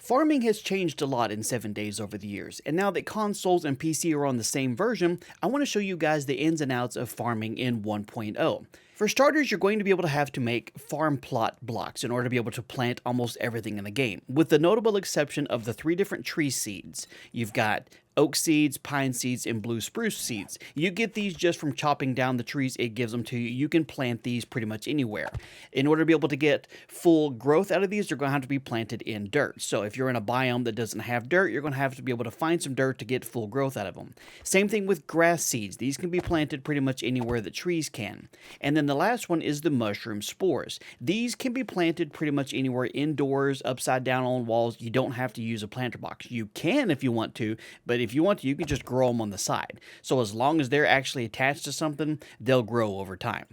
Farming has changed a lot in 7 days over the years, and now that consoles and PC are on the same version, I want to show you guys the ins and outs of farming in 1.0. For starters, you're going to be able to have to make farm plot blocks in order to be able to plant almost everything in the game, with the notable exception of the 3 different tree seeds. You've got oak seeds, pine seeds, and blue spruce seeds. You get these just from chopping down the trees it gives them to you. You can plant these pretty much anywhere. In order to be able to get full growth out of these, they're going to have to be planted in dirt. So if you're in a biome that doesn't have dirt, you're going to have to be able to find some dirt to get full growth out of them. Same thing with grass seeds. These can be planted pretty much anywhere that trees can. And then the last one is the mushroom spores. These can be planted pretty much anywhere indoors, upside down on walls. You don't have to use a planter box. You can if you want to, but if you want to, you can just grow them on the side. So as long as they're actually attached to something, they'll grow over time.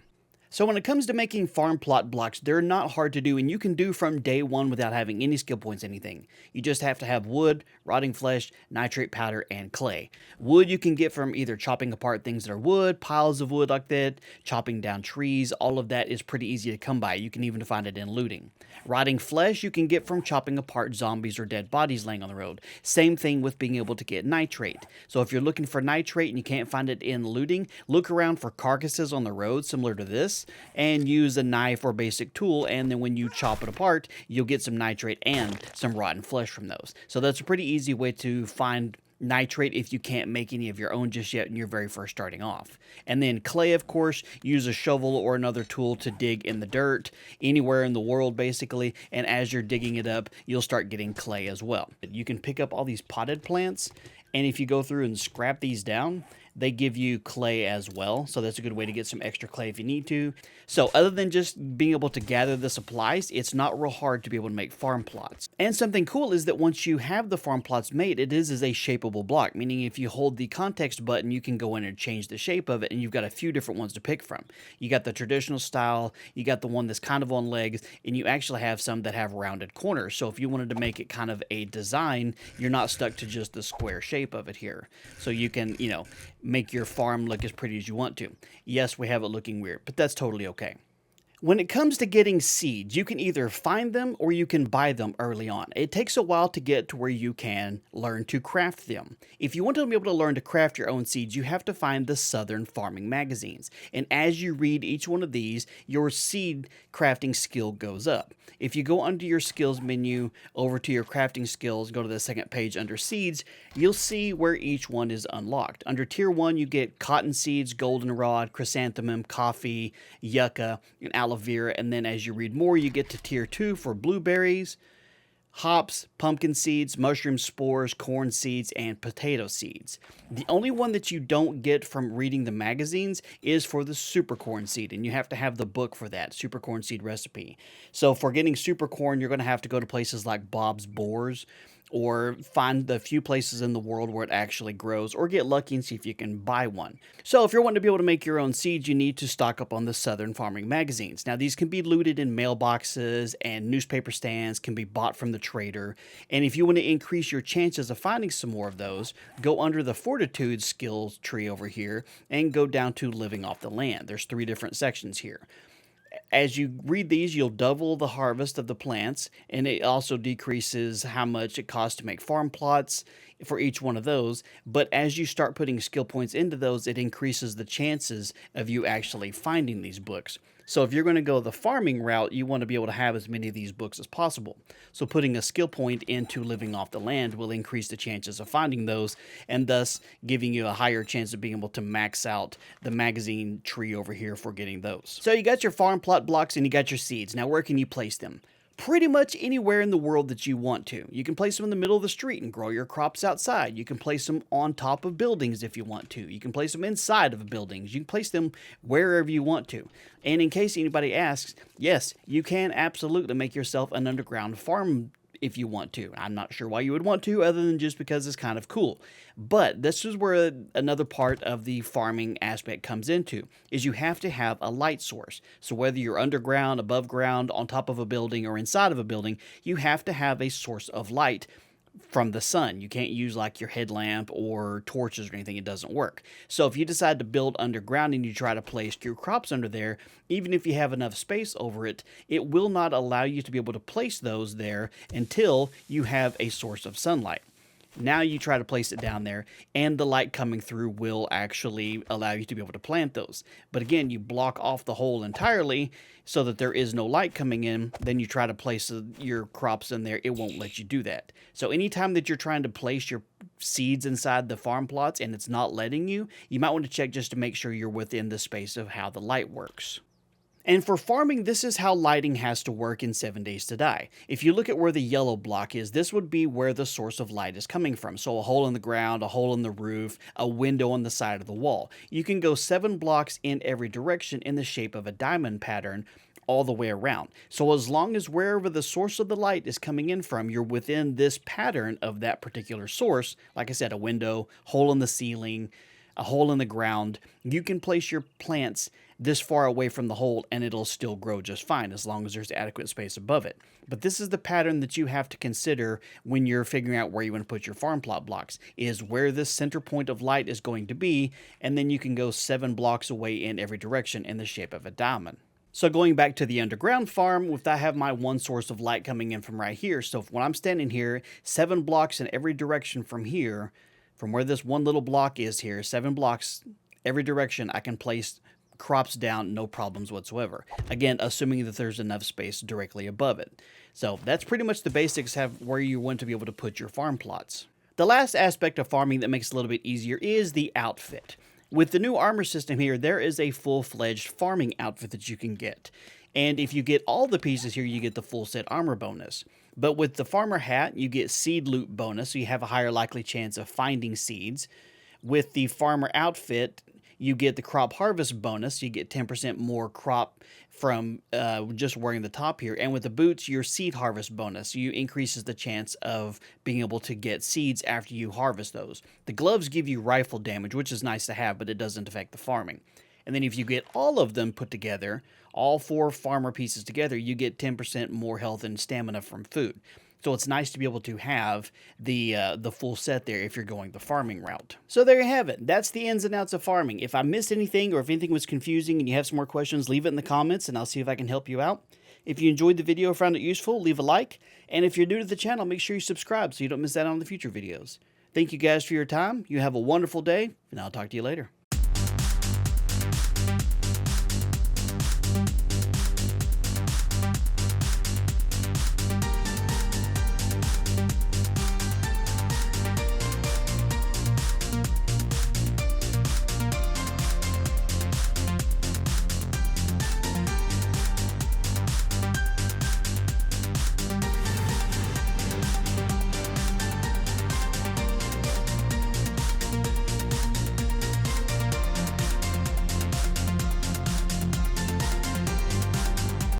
So when it comes to making farm plot blocks, they're not hard to do, and you can do from day one without having any skill points, anything. You just have to have wood, rotting flesh, nitrate powder, and clay. Wood you can get from either chopping apart things that are wood, piles of wood like that, chopping down trees. All of that is pretty easy to come by. You can even find it in looting. Rotting flesh you can get from chopping apart zombies or dead bodies laying on the road. Same thing with being able to get nitrate. So if you're looking for nitrate and you can't find it in looting, look around for carcasses on the road similar to this, and use a knife or basic tool, and then when you chop it apart, you'll get some nitrate and some rotten flesh from those. So that's a pretty easy way to find nitrate if you can't make any of your own just yet and you're very first starting off. And then clay, of course, use a shovel or another tool to dig in the dirt anywhere in the world basically, and as you're digging it up, you'll start getting clay as well. You can pick up all these potted plants, and if you go through and scrap these down, they give you clay as well, so that's a good way to get some extra clay if you need to. So other than just being able to gather the supplies, it's not real hard to be able to make farm plots. And something cool is that once you have the farm plots made, it is a shapeable block, meaning if you hold the context button, you can go in and change the shape of it, and you've got a few different ones to pick from. You got the traditional style, you got the one that's kind of on legs, and you actually have some that have rounded corners. So if you wanted to make it kind of a design, you're not stuck to just the square shape of it here. So you can, make your farm look as pretty as you want to. Yes, we have it looking weird, but that's totally okay. When it comes to getting seeds, you can either find them or you can buy them early on. It takes a while to get to where you can learn to craft them. If you want to be able to learn to craft your own seeds, you have to find the Southern Farming magazines. And as you read each one of these, your seed crafting skill goes up. If you go under your skills menu, over to your crafting skills, go to the second page under seeds, you'll see where each one is unlocked. Under tier 1, you get cotton seeds, goldenrod, chrysanthemum, coffee, yucca, and aloe vera, and then as you read more, you get to tier 2 for blueberries, hops, pumpkin seeds, mushroom spores, corn seeds, and potato seeds. The only one that you don't get from reading the magazines is for the super corn seed, and you have to have the book for that, super corn seed recipe. So for getting super corn, you're going to have to go to places like Bob's Boars, or find the few places in the world where it actually grows, or get lucky and see if you can buy one. So if you're wanting to be able to make your own seeds, you need to stock up on the Southern Farming magazines. Now these can be looted in mailboxes, and newspaper stands, can be bought from the trader. And if you want to increase your chances of finding some more of those, go under the Fortitude skills tree over here and go down to Living Off the Land. There's 3 different sections here. As you read these, you'll double the harvest of the plants, and it also decreases how much it costs to make farm plots for each one of those. But as you start putting skill points into those, it increases the chances of you actually finding these books. So if you're going to go the farming route, you want to be able to have as many of these books as possible. So putting a skill point into Living Off the Land will increase the chances of finding those, and thus giving you a higher chance of being able to max out the magazine tree over here for getting those. So you got your farm plot blocks and you got your seeds. Now where can you place them? Pretty much anywhere in the world that you want to. You can place them in the middle of the street and grow your crops outside. You can place them on top of buildings if you want to. You can place them inside of buildings. You can place them wherever you want to. And in case anybody asks, yes, you can absolutely make yourself an underground farm if you want to. I'm not sure why you would want to, other than just because it's kind of cool. But this is where another part of the farming aspect comes into, is you have to have a light source. So whether you're underground, above ground, on top of a building, or inside of a building, you have to have a source of light from the sun. You can't use like your headlamp or torches or anything. It doesn't work. So if you decide to build underground and you try to place your crops under there, even if you have enough space over it, it will not allow you to be able to place those there until you have a source of sunlight. Now you try to place it down there, and the light coming through will actually allow you to be able to plant those. But again, you block off the hole entirely so that there is no light coming in. Then you try to place your crops in there, it won't let you do that. So anytime that you're trying to place your seeds inside the farm plots and it's not letting you, you might want to check just to make sure you're within the space of how the light works. And for farming, this is how lighting has to work in 7 Days to Die. If you look at where the yellow block is, this would be where the source of light is coming from. So a hole in the ground, a hole in the roof, a window on the side of the wall. You can go 7 blocks in every direction in the shape of a diamond pattern all the way around. So as long as wherever the source of the light is coming in from, you're within this pattern of that particular source, like I said, a window, hole in the ceiling, a hole in the ground, you can place your plants this far away from the hole and it'll still grow just fine as long as there's adequate space above it. But this is the pattern that you have to consider when you're figuring out where you want to put your farm plot blocks, is where this center point of light is going to be, and then you can go 7 blocks away in every direction in the shape of a diamond. So going back to the underground farm, if I have my one source of light coming in from right here, so when I'm standing here, 7 blocks in every direction from here, from where this one little block is here, 7 blocks every direction, I can place crops down, no problems whatsoever. Again, assuming that there's enough space directly above it. So that's pretty much the basics of where you want to be able to put your farm plots. The last aspect of farming that makes it a little bit easier is the outfit. With the new armor system here, there is a full-fledged farming outfit that you can get. And if you get all the pieces here, you get the full set armor bonus. But with the farmer hat, you get seed loot bonus, so you have a higher likely chance of finding seeds. With the farmer outfit, you get the crop harvest bonus. You get 10% more crop from just wearing the top here. And with the boots, your seed harvest bonus. You increases the chance of being able to get seeds after you harvest those. The gloves give you rifle damage, which is nice to have, but it doesn't affect the farming. And then if you get all of them put together, all 4 farmer pieces together, you get 10% more health and stamina from food. So it's nice to be able to have the full set there if you're going the farming route. So there you have it. That's the ins and outs of farming. If I missed anything or if anything was confusing and you have some more questions, leave it in the comments and I'll see if I can help you out. If you enjoyed the video or found it useful, leave a like. And if you're new to the channel, make sure you subscribe so you don't miss out on the future videos. Thank you guys for your time. You have a wonderful day, and I'll talk to you later.